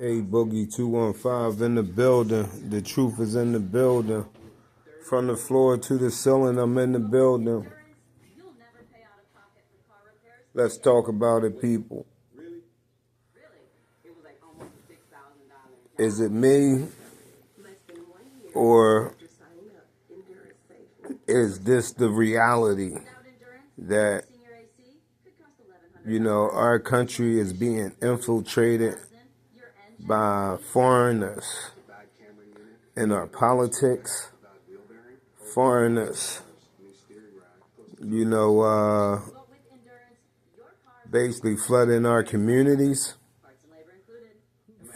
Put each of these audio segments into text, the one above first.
Hey, Boogie 215 in the building. The truth is in the building. From the floor to the ceiling, I'm in the building. Let's talk about it, people. Is it me, or is this the reality that, our country is being infiltrated by foreigners in our politics, foreigners, basically flooding our communities,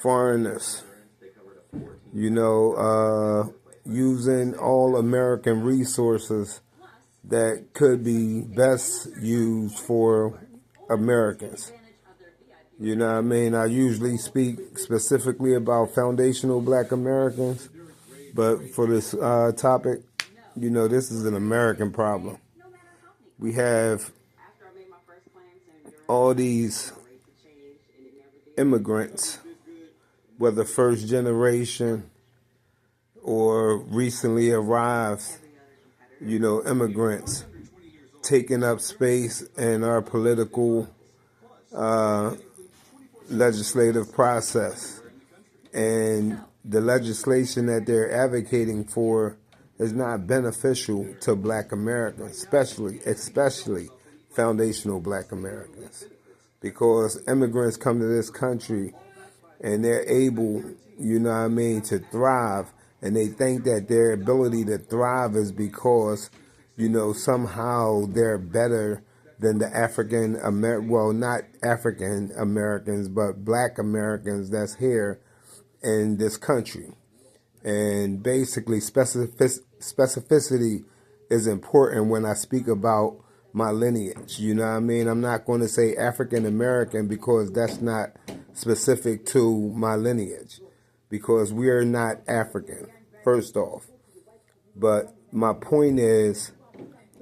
foreigners, using all American resources that could be best used for Americans. You know what I mean? I usually speak specifically about foundational Black Americans, but for this topic, this is an American problem. We have all these immigrants, whether first generation or recently arrived, immigrants taking up space in our political legislative process. And the legislation that they're advocating for is not beneficial to Black Americans, especially foundational Black Americans, because immigrants come to this country and they're able, to thrive, and they think that their ability to thrive is because, somehow they're better than the not African Americans, but Black Americans that's here in this country. And basically specificity is important when I speak about my lineage. You know what I mean? I'm not going to say African American because that's not specific to my lineage, because we are not African, first off. But my point is,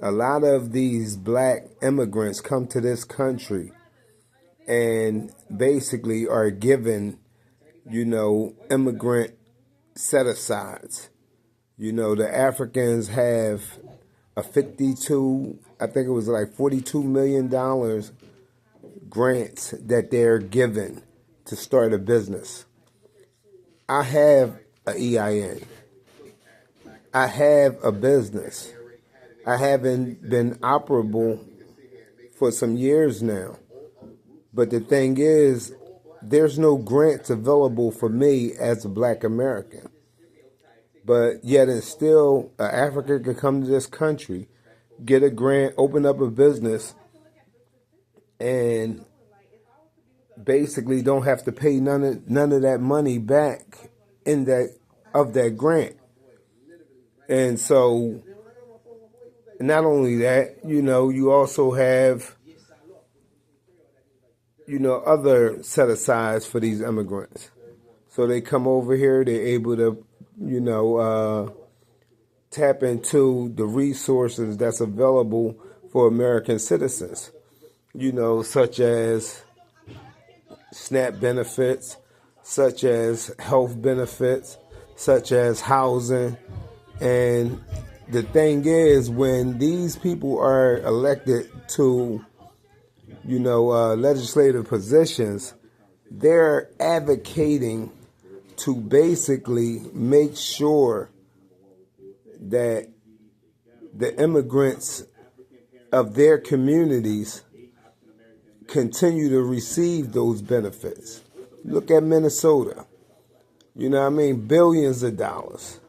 a lot of these Black immigrants come to this country and basically are given, immigrant set-asides. The Africans have a $42 million grants that they're given to start a business. I have an EIN. I have a business. I haven't been operable for some years now. But the thing is, there's no grants available for me as a Black American. But yet and still, an African could come to this country, get a grant, open up a business, and basically don't have to pay none of that money back of that grant. And so, not only that, you also have, other set-asides for these immigrants. So they come over here, they're able to, tap into the resources that's available for American citizens, such as SNAP benefits, such as health benefits, such as housing. And the thing is, when these people are elected to, legislative positions, they're advocating to basically make sure that the immigrants of their communities continue to receive those benefits. Look at Minnesota. Billions of dollars.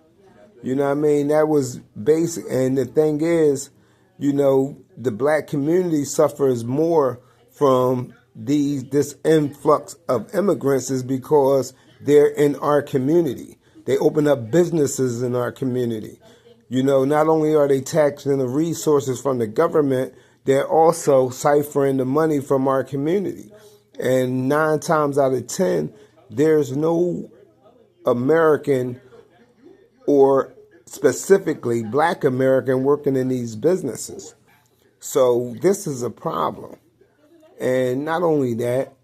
That was basic. And the thing is, the Black community suffers more from this influx of immigrants is because they're in our community. They open up businesses in our community. Not only are they taxing the resources from the government, they're also ciphering the money from our community. And 9 times out of 10, there's no American or specifically Black American working in these businesses. So this is a problem. And not only that,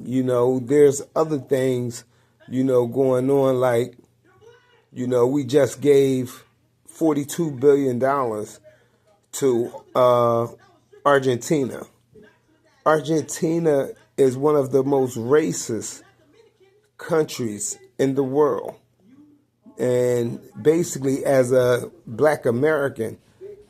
There's other things, going on, like, we just gave $42 billion to Argentina. Argentina is one of the most racist countries in the world. And basically, as a black American,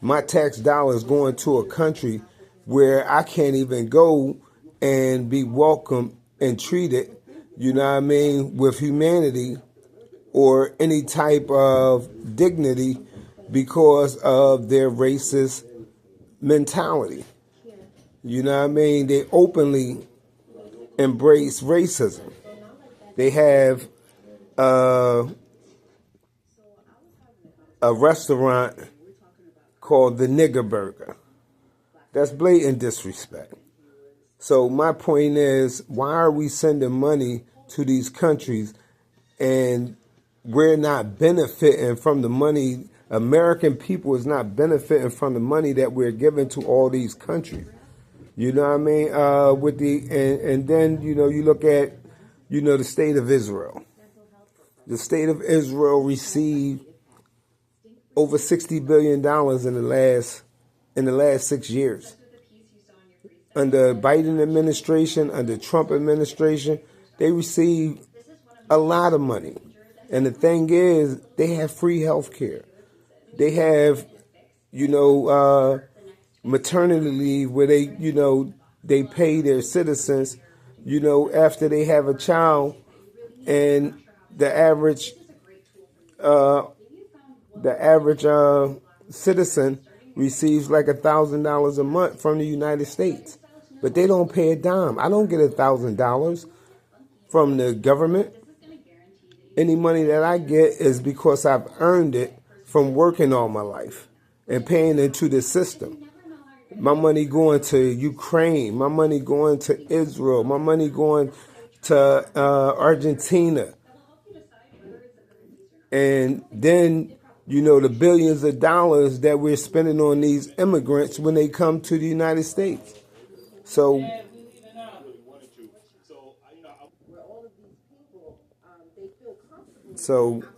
my tax dollars going to a country where I can't even go and be welcomed and treated, with humanity or any type of dignity because of their racist mentality. They openly embrace racism. They have a restaurant called the Nigger Burger. That's blatant disrespect. So my point is, why are we sending money to these countries and we're not benefiting from the money? American people is not benefiting from the money that we're giving to all these countries. You know what I mean? And then you look at the state of Israel. The state of Israel received over $60 billion in the last 6 years. Under Biden administration, under Trump administration, they received a lot of money. And the thing is, they have free health care. They have, maternity leave where they pay their citizens, after they have a child, and the average citizen receives like $1,000 a month from the United States, but they don't pay a dime. I don't get $1,000 from the government. Any money that I get is because I've earned it from working all my life and paying into the system. My money going to Ukraine, my money going to Israel, my money going to Argentina. And then, the billions of dollars that we're spending on these immigrants when they come to the United States. So,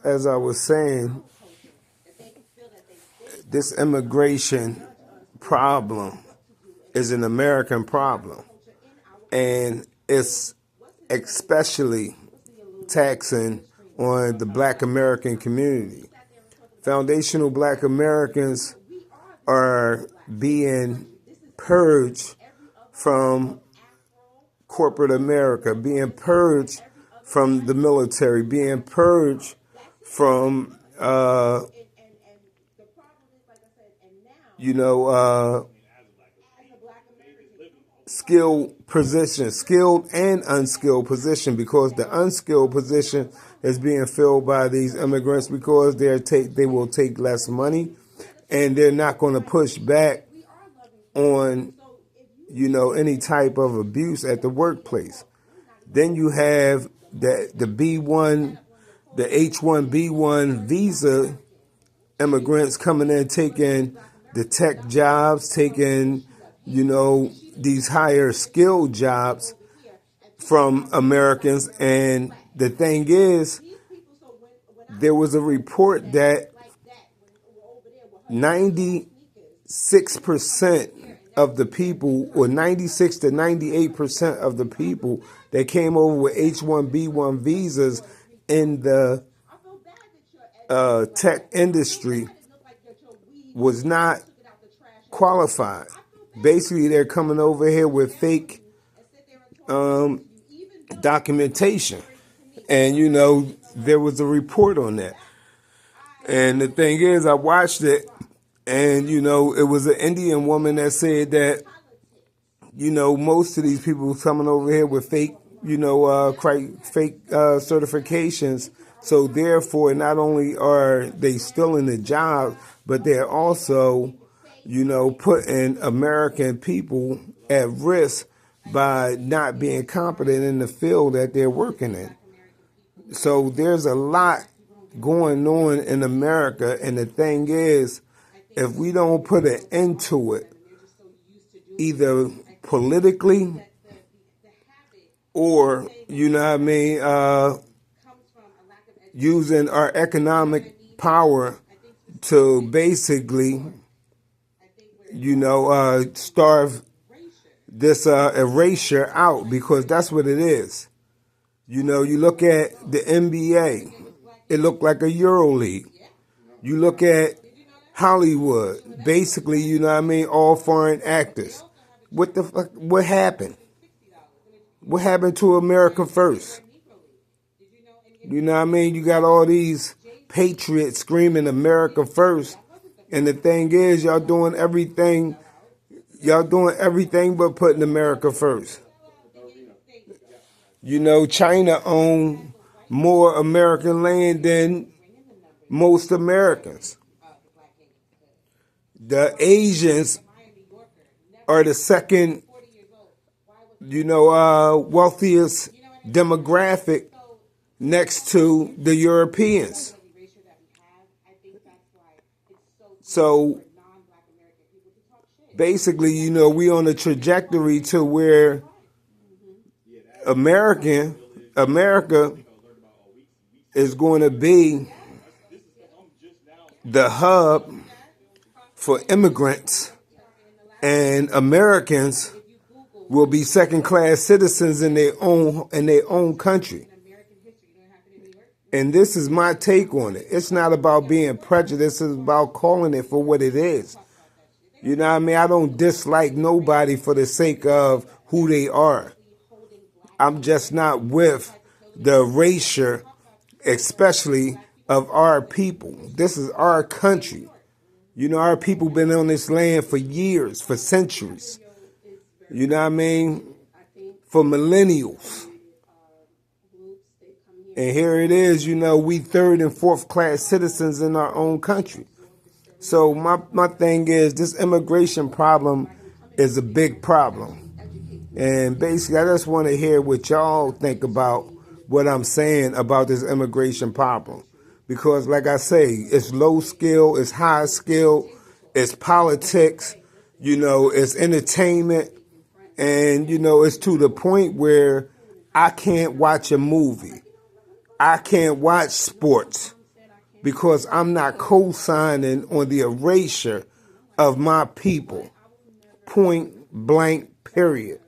as I was saying, this immigration problem is an American problem. And it's especially taxing on the black American community. Foundational black Americans are being purged from corporate America, being purged from the military, being purged from, skilled and unskilled position, because the unskilled position is being filled by these immigrants because they will take less money and they're not going to push back on any type of abuse at the workplace. Then you have the B1, the H1B1 visa immigrants coming in, taking the tech jobs, taking these higher skilled jobs from Americans. And the thing is, there was a report that 96% of the people, or 96 to 98% of the people that came over with H1B1 visas in the tech industry was not qualified. Basically, they're coming over here with fake documentation. And, there was a report on that. And the thing is, I watched it, and, it was an Indian woman that said that, most of these people coming over here with fake, fake certifications. So therefore, not only are they still in the job, but they're also, putting American people at risk by not being competent in the field that they're working in. So there's a lot going on in America, and the thing is, if we don't put an end to it, either politically or, using our economic power to basically, starve this erasure out, because that's what it is. You look at the NBA, it looked like a Euro League. You look at Hollywood, basically, all foreign actors. What the fuck? What happened? What happened to America first? You got all these patriots screaming America first, and the thing is, y'all doing everything but putting America first. China own more American land than most Americans. The Asians are the second, wealthiest demographic next to the Europeans. So basically, we on a trajectory to where America is going to be the hub for immigrants, and Americans will be second-class citizens in their own country. And this is my take on it. It's not about being prejudiced. It's about calling it for what it is. I don't dislike nobody for the sake of who they are. I'm just not with the erasure, especially of our people. This is our country. Our people been on this land for years, for centuries. For millennials. And here it is, we third and fourth class citizens in our own country. So my thing is, this immigration problem is a big problem. And basically, I just want to hear what y'all think about what I'm saying about this immigration problem. Because like I say, it's low skill, it's high skill, it's politics, it's entertainment. And, it's to the point where I can't watch a movie. I can't watch sports because I'm not co-signing on the erasure of my people. Point blank, period.